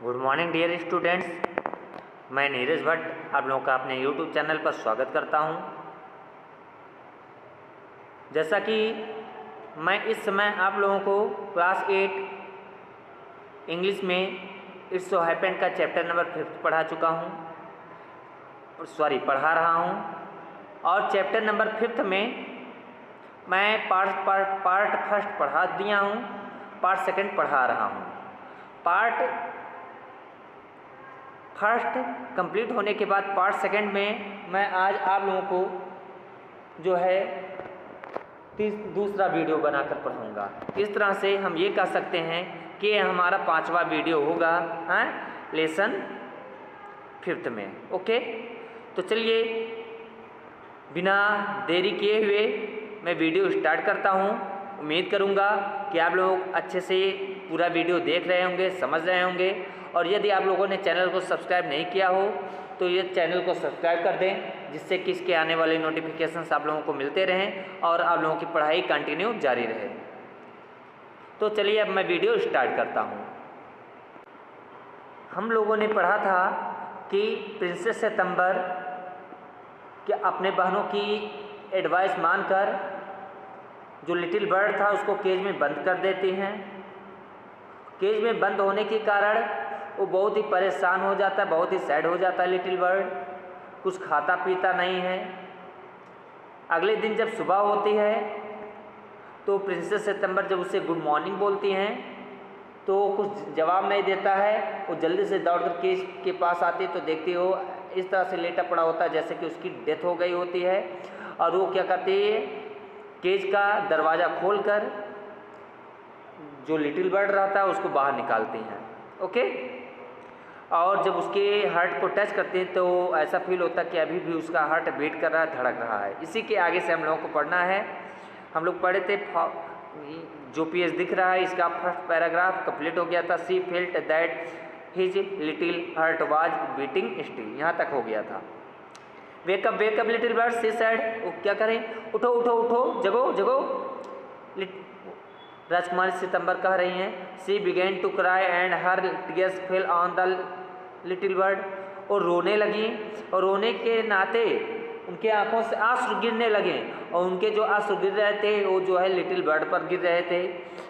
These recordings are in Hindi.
गुड मॉर्निंग डियर स्टूडेंट्स, मैं नीरज भट्ट आप लोगों का अपने यूट्यूब चैनल पर स्वागत करता हूं। जैसा कि मैं इस समय आप लोगों को क्लास 8 इंग्लिश में इट्स सो हैपेंड का चैप्टर नंबर 5 पढ़ा रहा हूं। और चैप्टर नंबर 5 में मैं पार्ट फर्स्ट पढ़ा दिया हूं, पार्ट सेकंड पढ़ा रहा हूं। पार्ट फर्स्ट कंप्लीट होने के बाद पार्ट सेकंड में मैं आज आप लोगों को जो है दूसरा वीडियो बनाकर पढ़ाऊँगा। इस तरह से हम ये कह सकते हैं कि हमारा 5वां वीडियो होगा लेसन 5 में। ओके, तो चलिए बिना देरी किए हुए मैं वीडियो स्टार्ट करता हूँ। उम्मीद करूँगा कि आप लोग अच्छे से पूरा वीडियो देख रहे होंगे, समझ रहे होंगे। और यदि आप लोगों ने चैनल को सब्सक्राइब नहीं किया हो तो ये चैनल को सब्सक्राइब कर दें, जिससे कि इसके आने वाले नोटिफिकेशंस आप लोगों को मिलते रहें और आप लोगों की पढ़ाई कंटिन्यू जारी रहे। तो चलिए अब मैं वीडियो स्टार्ट करता हूँ। हम लोगों ने पढ़ा था कि प्रिंसेस सितंबर कि अपने बहनों की एडवाइस मानकर जो लिटिल बर्ड था उसको केज में बंद कर देती हैं। केज में बंद होने के कारण वो बहुत ही परेशान हो जाता है, बहुत ही सैड हो जाता है लिटिल बर्ड। कुछ खाता पीता नहीं है। अगले दिन जब सुबह होती है तो प्रिंसेस सितंबर जब उसे गुड मॉर्निंग बोलती हैं तो कुछ जवाब नहीं देता है। वो जल्दी से दौड़कर केज के पास आती तो देखती हो इस तरह से लेटा पड़ा होता है जैसे कि उसकी डेथ हो गई होती है। और वो क्या करती है, केज का दरवाज़ा खोलकर जो लिटिल बर्ड रहता है उसको बाहर निकालती हैं। ओके, और जब उसके हार्ट को टच करते हैं तो ऐसा फील होता है कि अभी भी उसका हार्ट बीट कर रहा है, धड़क रहा है। इसी के आगे से हम लोगों को पढ़ना है। हम लोग पढ़े थे, जो पेज दिख रहा है इसका फर्स्ट पैराग्राफ कंप्लीट हो गया था। सी felt that his little heart was beating still, यहाँ तक हो गया था। Wake up little bird she said, वो क्या करें, उठो उठो उठो, जगो जगो। राजकुमारी सितंबर कह रही हैं। She began to cry and her tears fell on the little bird, और रोने लगी और रोने के नाते उनके आंखों से आंसू गिरने लगे और उनके जो आंसू गिर रहे थे वो जो है लिटिल बर्ड पर गिर रहे थे।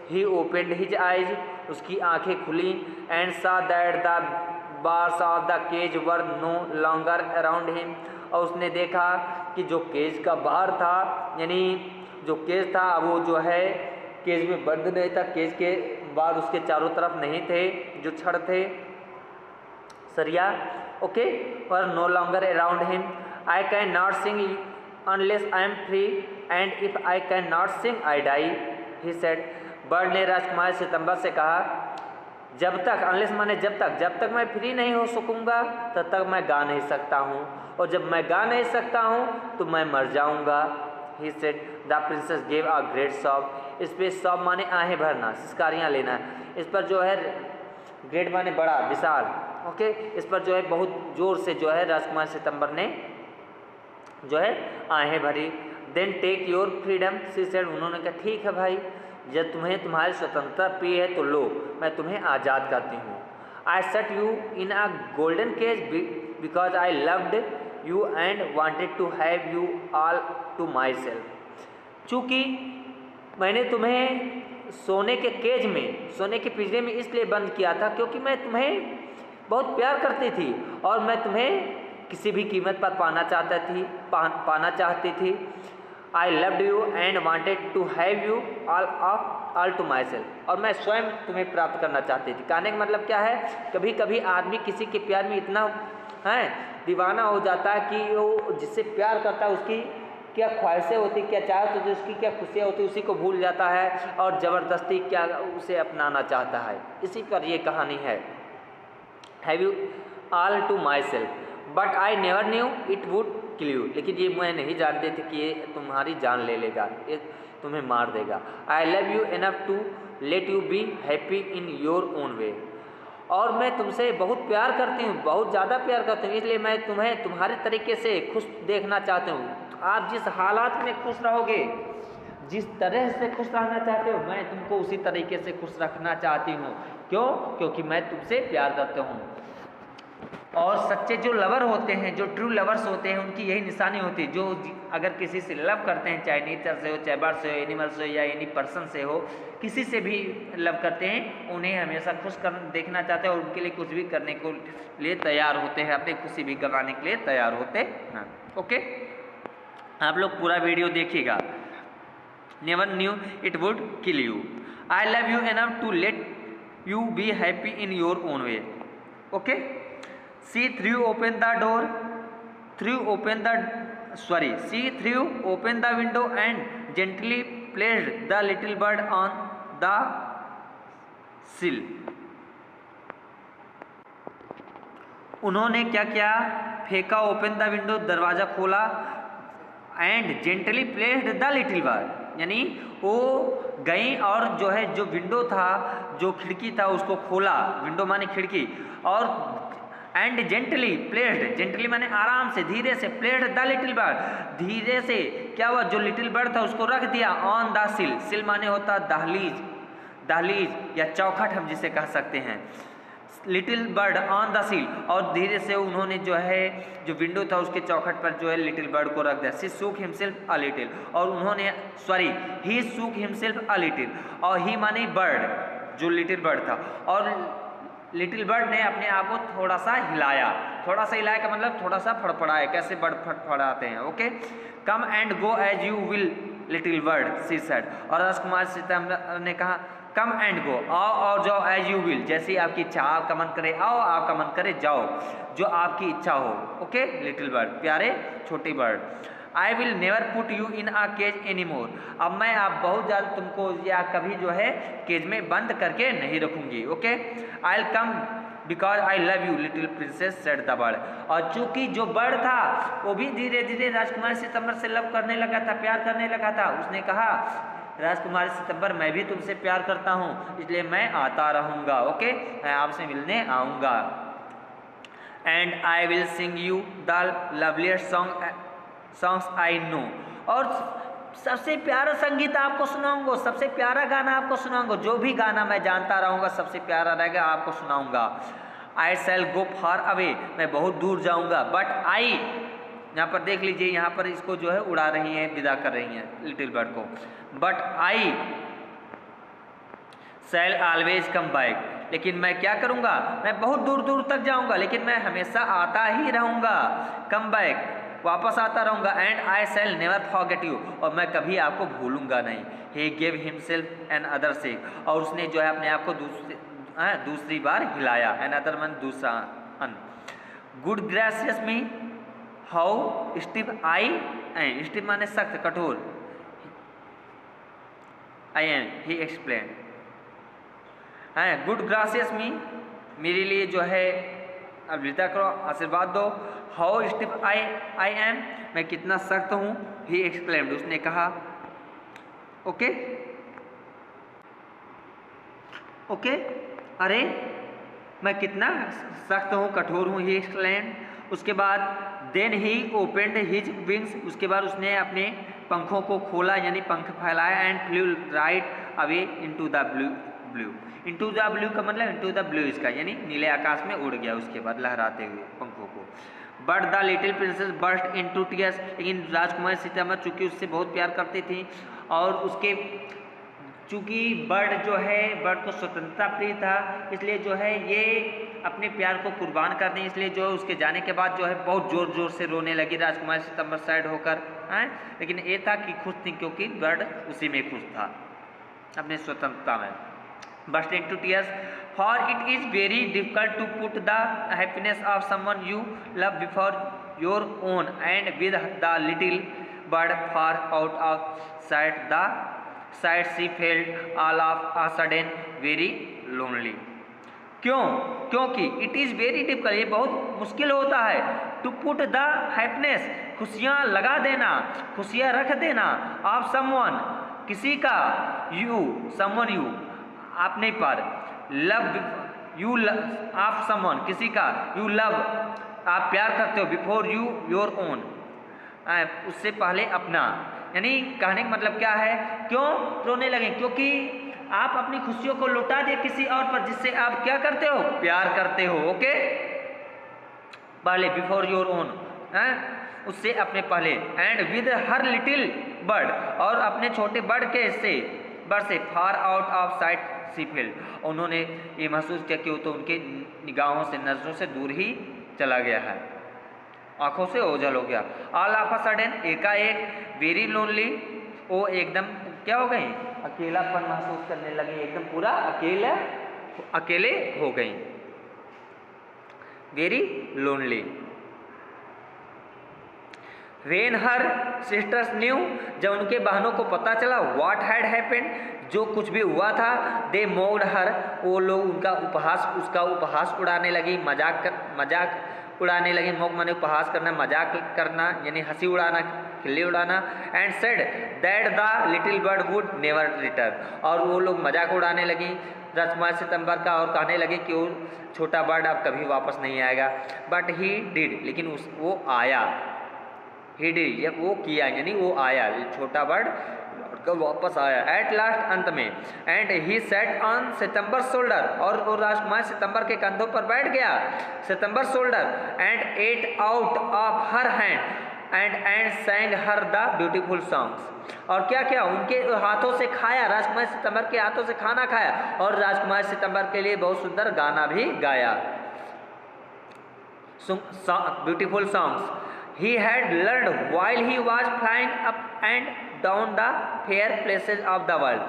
ही ओपेंड हिज आइज, उसकी आंखें खुली। And saw that the bars of the cage were no longer around him, और उसने देखा कि जो केज का बार था, यानी जो केज था वो जो है केज में बंद नहीं था। केज के बार उसके चारों तरफ नहीं थे, जो छड़ थे, सरिया। ओके, और no longer around him. I can not sing unless I am free and if I can not sing I die, he said. Bird ने राजकुमार सितंबर से कहा, जब तक, अनलेस माने जब तक मैं फ्री नहीं हो सकूँगा तब तक मैं गा नहीं सकता हूँ, और जब मैं गा नहीं सकता हूँ तो मैं मर जाऊँगा। He said. The princess gave a great sob. इस पर सॉब माने आहें भरना, सिसकारियाँ लेना। इस पर जो है ग्रेट माने बड़ा, विशाल। ओके, इस पर जो है बहुत ज़ोर से जो है राजकुमार सितंबर ने जो है आहें भरी। Then take your freedom, she said. उन्होंने कहा ठीक है भाई, जब तुम्हें तुम्हारी स्वतंत्रता प्रिय है तो लो, मैं तुम्हें आज़ाद करती हूँ। I set you in a golden cage because I loved you and wanted to have you all to myself. चूँकि मैंने तुम्हें सोने के केज में, सोने के पिंजरे में इसलिए बंद किया था क्योंकि मैं तुम्हें बहुत प्यार करती थी और मैं तुम्हें किसी भी कीमत पर पाना चाहती थी। I loved you and wanted to have you all to myself, और मैं स्वयं तुम्हें प्राप्त करना चाहती थी। कहने का मतलब क्या है, कभी कभी आदमी किसी के प्यार में इतना दीवाना हो जाता है कि वो जिससे प्यार करता है उसकी क्या ख्वाहिशें होती, क्या चाहत होती, उसकी क्या खुशियाँ होती, उसी को भूल जाता है और ज़बरदस्ती क्या उसे अपनाना चाहता है। इसी पर ये कहानी है। Have you all to myself but I never knew it would kill you, लेकिन ये मैं नहीं जानती थी कि ये तुम्हारी जान ले लेगा, ये तुम्हें मार देगा। I love you enough to let you be happy in your own way, और मैं तुमसे बहुत प्यार करती हूँ, बहुत ज़्यादा प्यार करती हूँ, इसलिए मैं तुम्हें तुम्हारे तरीके से खुश देखना चाहती हूँ। आप जिस हालात में खुश रहोगे, जिस तरह से खुश रहना चाहते हो मैं तुमको उसी तरीके से खुश रखना चाहती हूँ। क्यों? क्योंकि मैं तुमसे प्यार करता हूँ। और सच्चे जो लवर होते हैं, जो ट्रू लवर्स होते हैं, उनकी यही निशानी होती है। जो अगर किसी से लव करते हैं, चाहे नेचर से हो, चाहे बर्ड से हो, एनिमल से हो या एनी पर्सन से हो, किसी से भी लव करते हैं, उन्हें हमेशा खुश कर देखना चाहते हैं और उनके लिए कुछ भी करने को लिए तैयार होते हैं, अपनी खुशी भी गंवाने के लिए तैयार होते हैं। ओके, आप लोग पूरा वीडियो देखिएगा। Never knew it would kill you, I love you enough to let you be happy in your own way. Okay, she threw open the window and gently placed the little bird on the sill. उन्होंने क्या किया? फेंका, ओपन द विंडो, दरवाजा खोला, and gently placed the little bird, यानी वो गई और जो है जो विंडो था, जो खिड़की था, उसको खोला, विंडो माने खिड़की, और एंड जेंटली प्लेस्ड, जेंटली माने आराम से, धीरे से, प्लेस्ड द लिटिल बर्ड, धीरे से क्या हुआ, जो लिटिल बर्ड था उसको रख दिया ऑन द सिल, सिल माने होता दहलीज, दहलीज या चौखट हम जिसे कह सकते हैं, लिटिल बर्ड ऑन द सिल, और धीरे से उन्होंने जो है जो विंडो था उसके चौखट पर जो है लिटिल बर्ड को रख दिया। She shook himself a little, और उन्होंने ही शूक हिमसेल्फ अ लिटिल, और ही माने बर्ड, जो लिटिल बर्ड था, और लिटिल बर्ड ने अपने आप को थोड़ा सा हिलाया, थोड़ा सा हिलाया का मतलब थोड़ा सा फड़फड़ाया, कैसे बर्ड फड़फड़ाते हैं। Okay, come and go as you will little bird she said, और राजकुमार सीता ने कहा कम एंड गो, आओ और जाओ, एज यू विल, जैसी आपकी इच्छा, आपका मन करे आओ, आपका मन करे जाओ, जो आपकी इच्छा हो। ओके, लिटिल बर्ड, प्यारे छोटे bird, I will never put you in a cage anymore, अब मैं आप बहुत ज़्यादा तुमको या कभी जो है केज में बंद करके नहीं रखूंगी। Okay, I will come because I love you little princess said the bird, और चूंकि जो बर्ड था वो भी धीरे धीरे राजकुमारी सितंबर से लव करने लगा था, प्यार करने लगा था, उसने कहा राजकुमारी सितंबर मैं भी तुमसे प्यार करता हूँ, इसलिए मैं आता रहूँगा। ओके, मैं आपसे मिलने आऊँगा, and I will sing you the loveliest songs I know, और सबसे प्यारा संगीत आपको सुनाऊंगा, सबसे प्यारा गाना आपको सुनाऊंगा, जो भी गाना मैं जानता रहूँगा सबसे प्यारा रहेगा आपको सुनाऊंगा। आई शैल गो फार अवे, मैं बहुत दूर जाऊंगा, बट आई, यहाँ पर देख लीजिए, यहाँ पर इसको जो है उड़ा रही हैं, विदा कर रही हैं लिटिल बर्ड को, but I shell always come back, लेकिन मैं क्या करूँगा, मैं बहुत दूर दूर तक जाऊँगा, लेकिन मैं हमेशा आता ही रहूँगा, कम बैक, वापस आता रहूँगा, and I shall never forget you, और मैं कभी आपको भूलूंगा नहीं। He gave himself another shake, और उसने जो है अपने आप को दूसरी बार हिलाया, एन अदर मन दूसरा अन, good gracious me how stiff I am, stiff माने सख्त, कठोर, I am, he explain, good gracious me, मेरे लिए जो है अभिता करो, आशीर्वाद दो, हाउ स्टिफ आई एम, मैं कितना सख्त हूँ, ही एक्सप्लेन्ड, उसने कहा। ओके, ओके, अरे मैं कितना सख्त हूँ, कठोर हूँ, ही एक्सप्लेन्ड, उसके बाद then he opened his wings, उसके बाद उसने अपने पंखों को खोला, यानी पंख फैलाया, and flu right away into the blue, into the blue का मतलब इनटू द ब्लू इसका, यानी नीले आकाश में उड़ गया, उसके बाद लहराते हुए पंखों को। But the little princess burst into tears, लेकिन राजकुमारी सीतामढ़ी चूँकि उससे बहुत प्यार करती थी, और उसके चूँकि बर्ड जो है, बर्ड को स्वतंत्रता प्रिय था, इसलिए जो है ये अपने प्यार को कुर्बान कर दें, इसलिए जो उसके जाने के बाद जो है बहुत ज़ोर ज़ोर से रोने लगी राजकुमारी सीतामढ़ी साइड होकर, हैं, लेकिन ये था कि खुश थी क्योंकि बर्ड उसी में खुश था, अपने स्वतंत्रता में। Burst into tears, for it is very difficult to put the happiness of someone you love before your own, and with the little bird far out of sight she felt all of a sudden very lonely. क्यों? क्योंकि इट इज़ वेरी डिफिकल्ट, ये बहुत मुश्किल होता है, टू पुट द हैप्पीनेस, खुशियाँ लगा देना, खुशियाँ रख देना, ऑफ समवन, किसी का, यू, समवन यू, आपने पर, लव यू, ऑफ समवन, किसी का, यू लव, आप प्यार करते हो, बिफोर यू योर ओन, उससे पहले अपना, यानी कहने का मतलब क्या है, क्यों रोने लगे? क्योंकि आप अपनी खुशियों को लौटा दिए किसी और पर जिससे आप क्या करते हो, प्यार करते हो। ओके, पहले बिफोर योर ओन, उससे अपने पहले। And with her little bird, और अपने छोटे बर्ड से far out of sight she felt, उन्होंने ये महसूस किया कि वो तो उनके निगाहों से, नजरों से दूर ही चला गया है, आंखों से ओझल हो गया। ऑल ऑफ अ सडन, एकाएक, वेरी लोनली, वो एकदम क्या हो गई, अकेलापन महसूस करने लगी, एकदम पूरा अकेले हो गई, very lonely. When her sisters knew, जब उनके बहनों को पता चला what had happened, जो कुछ भी हुआ था, they mocked her, वो लोग उसका उपहास उड़ाने लगी, मजाक उड़ाने लगी। मोक माने उपहास करना, मजाक करना, यानी हंसी उड़ाना, खिल्ली उड़ाना। And said that the little bird would never return, और वो लोग मजाक उड़ाने लगी राजकुमार सितंबर का, और कहने लगे कि वो छोटा बर्ड अब कभी वापस नहीं आएगा। बट ही डिड, लेकिन वो आया, ही डिड, या वो किया, यानी वो आया, छोटा बर्ड वापस आया। एट लास्ट, अंत में। And he sat on September shoulder, और वो राजकुमार सितंबर के कंधों पर बैठ गया, September shoulder. And ate out of her hand and sang her the beautiful songs, और क्या क्या उनके हाथों से खाया, राजकुमार सितंबर के हाथों से खाना खाया, और राजकुमार सितंबर के लिए बहुत सुंदर गाना भी गाया, beautiful songs. He had learned while he was flying up and down the fair places of the world.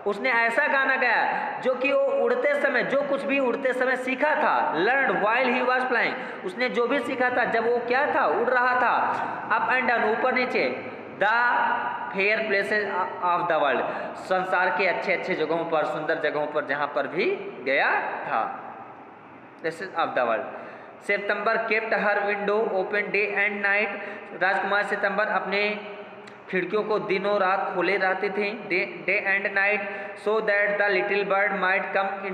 उसने ऐसा गाना गाया जो कि वो उड़ते समय, जो कुछ भी उड़ते समय सीखा था। Learned while he was flying, उसने जो भी सीखा था जब वो क्या था, उड़ रहा था, up and down, ऊपर नीचे, the fair places of the world, संसार के अच्छे अच्छे जगहों पर, सुंदर जगहों पर जहाँ पर भी गया था, places of the world। September kept her window open day and night, राजकुमार सितंबर अपने खिड़कियों को दिनों रात खोले रहते थे, day and night, so that the little bird might come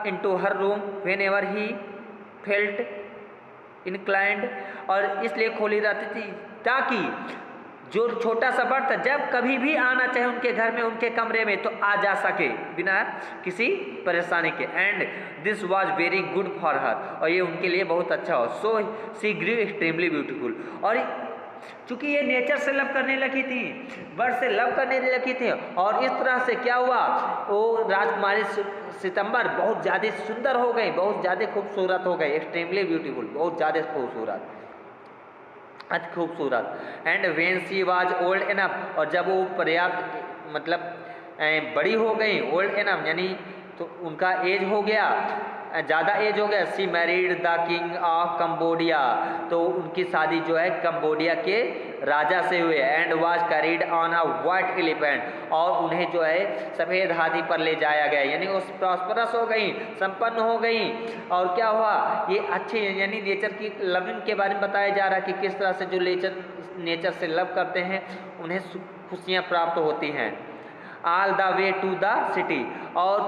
into her room whenever he felt inclined, और इसलिए खोली रहती थी ताकि जो छोटा सा बर्ड था जब कभी भी आना चाहे उनके घर में, उनके कमरे में, तो आ जा सके बिना किसी परेशानी के। And this was very good for her, और ये उनके लिए बहुत अच्छा हो। सो सी ग्रू एक्सट्रीमली ब्यूटीफुल, और चूंकि ये नेचर से लव करने लगी थी, बर्ड से लव करने लगी थी, और इस तरह से क्या हुआ, वो राजकुमारी सितंबर बहुत ज़्यादा सुंदर हो गई, बहुत ज़्यादा खूबसूरत हो गई, एक्सट्रीमली ब्यूटीफुल, बहुत ज़्यादा खूबसूरत, अति खूबसूरत। And when she was old enough, और जब वो पर्याप्त मतलब बड़ी हो गई, ओल्ड इनफ यानी तो उनका एज हो गया, ज़्यादा एज हो गया, सी married the king of Cambodia, तो उनकी शादी जो है कंबोडिया के राजा से हुए। And was carried on a white elephant, और उन्हें जो है सफ़ेद हाथी पर ले जाया गया, यानी वो प्रॉस्परस हो गई, संपन्न हो गई। और क्या हुआ, ये अच्छे यानी नेचर की लविंग के बारे में बताया जा रहा है कि किस तरह से जो नेचर से लव करते हैं उन्हें खुशियाँ प्राप्त होती हैं। All the way to the city, और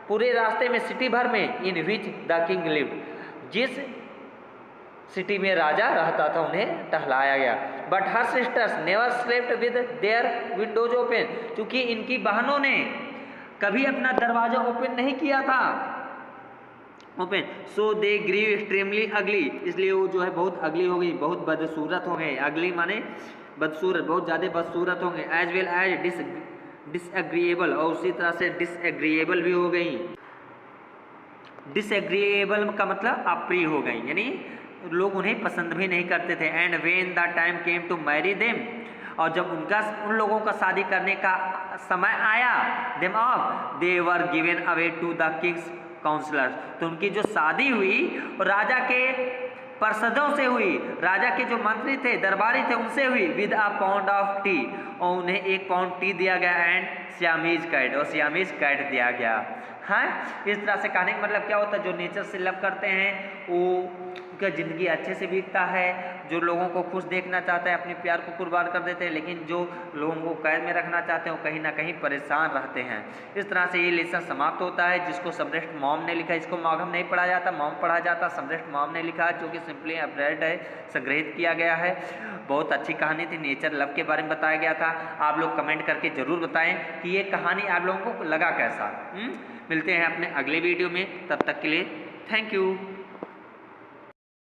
पूरे रास्ते में, सिटी भर में, in which the king lived, जिस सिटी में राजा रहता था उन्हें टहलाया गया। But her sisters never slept with their windows open, क्योंकि इनकी बहनों ने कभी अपना दरवाजा ओपन नहीं किया था, ओपन, सो दे ग्रीव एक्सट्रीमली अगली, इसलिए वो जो है बहुत अगली हो गई, बहुत बदसूरत हो गई। अगली माने बदसूरत, बहुत ज़्यादा बदसूरत हो गई। एज वेल एज डिसएग्रीएबल, और उसी तरह से डिसएग्रीएबल भी हो गई। डिसएग्रीएबल का मतलब अप्रिय हो गई, यानी लोग उन्हें पसंद भी नहीं करते थे। And when the time came to marry them, और जब उन लोगों का शादी करने का समय आया, them of they were given away to the king's counsellors, तो उनकी जो शादी हुई राजा के पार्षदों से हुई, राजा के जो मंत्री थे, दरबारी थे, उनसे हुई। With a pound of T, और उन्हें 1 पाउंड टी दिया गया। एंड सियामीज कैट, और सियामीज कैट दिया गया। हाँ, इस तरह से कहने का मतलब क्या होता है, जो नेचर से लव करते हैं वो उनका ज़िंदगी अच्छे से बीतता है, जो लोगों को खुश देखना चाहते हैं अपने प्यार को कुर्बान कर देते हैं, लेकिन जो लोगों को कैद में रखना चाहते हैं वो कहीं ना कहीं परेशान रहते हैं। इस तरह से ये लेसन समाप्त होता है, जिसको समरेस्ट मॉम ने लिखा। इसको माघम नहीं पढ़ा जाता, मॉम पढ़ा जाता। समरेस्ट मॉम ने लिखा जो कि सिंपली अपडेट है, संग्रहित किया गया है। बहुत अच्छी कहानी थी, नेचर लव के बारे में बताया गया था। आप लोग कमेंट करके ज़रूर बताएं कि ये कहानी आप लोगों को लगा कैसा। मिलते हैं अपने अगले वीडियो में, तब तक के लिए थैंक यू।